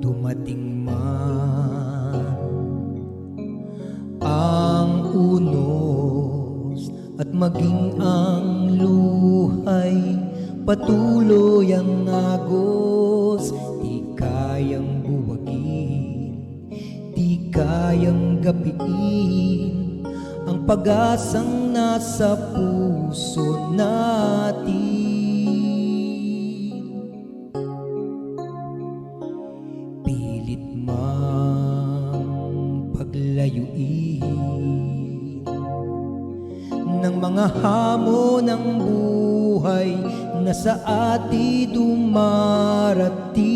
Dumating man ang unos at maging ang luhay, patuloy ang agos, di kayang buwagin, di kayang gapiin ang pag-asang nasa puso natin. Pilit mang paglayuin ng mga hamon ng buhay na sa atin dumarating.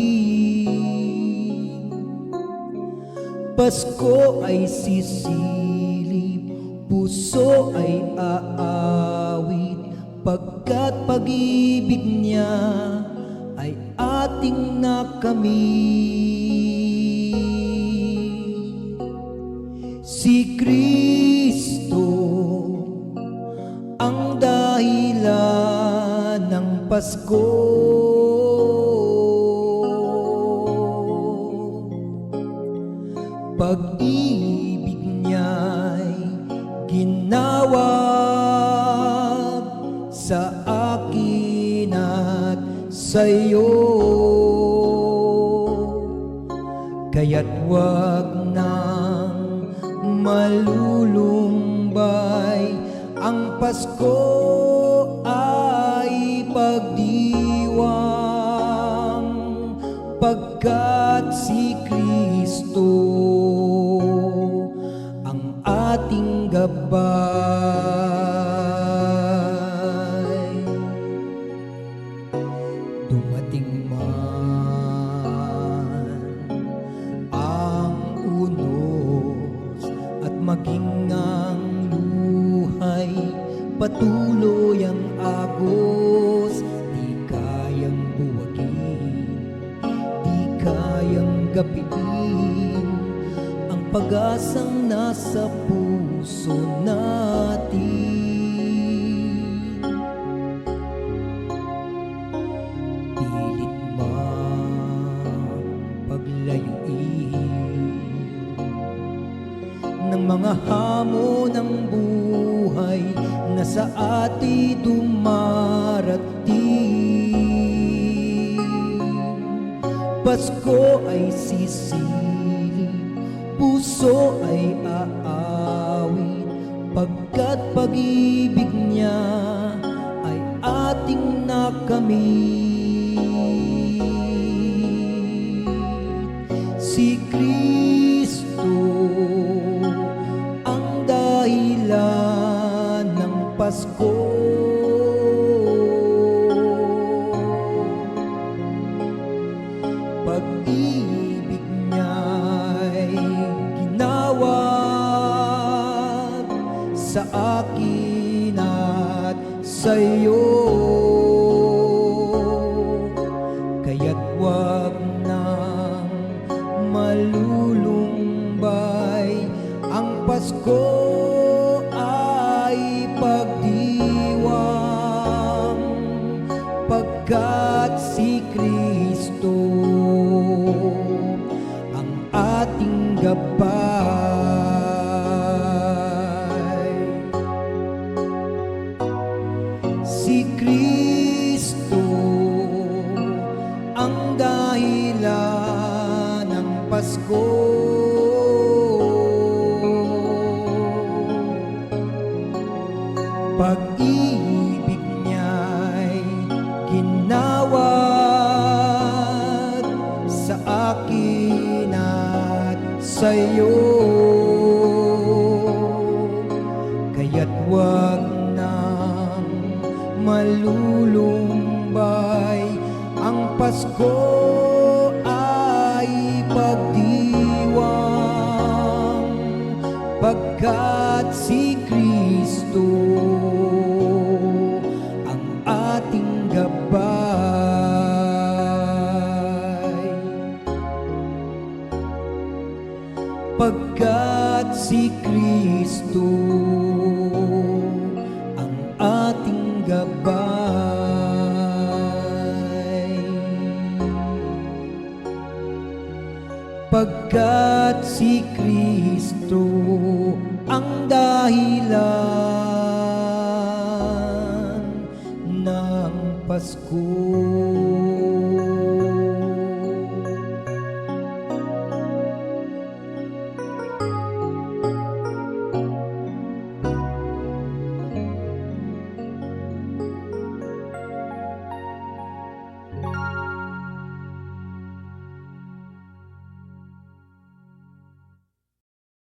Pasko ay sisilip, puso ay aawit, pagkat pag-ibig niya ay ating nakamit. Si Kristo ang dahilan ng Pasko. Pag-ibig niya'y ginawag sa akin at sa'yo, kaya't wag nang malulumbay, ang Pasko ay pagdiwang, pagkat si Kristo ang ating gabay. Dumating man ang unos at maging ang luhay, patuloy ang agos, di kayang buwagin, di kayang gapiin ang pag-asang nasa puso natin. Pilit mang paglayuin ng mga hamon ng buhay na sa atin dumarating. Pasko ay sisilip, puso ay aawit, pagkat pag-ibig niya ay ating nakamit. Si Kristo ang dahilan ng Pasko. Pag-ibig niya'y ginawag sa akin at sa'yo, kaya't wag nang malulumbay, ang Pasko ay pagdiwang, pagkat si Kristo ang ating gabay. Si Kristo ang dahilan ng Pasko. Pag-ibig niya'y ginawag sa akin at sa'yo, kaya't wag nang malulumbay, ang Pasko ay pagdiwang, pagkat si Kristo ang ating gabay. Pagkat si Kristo ang ating gabay. pagkat si Kristo ang dahilan ng Pasko.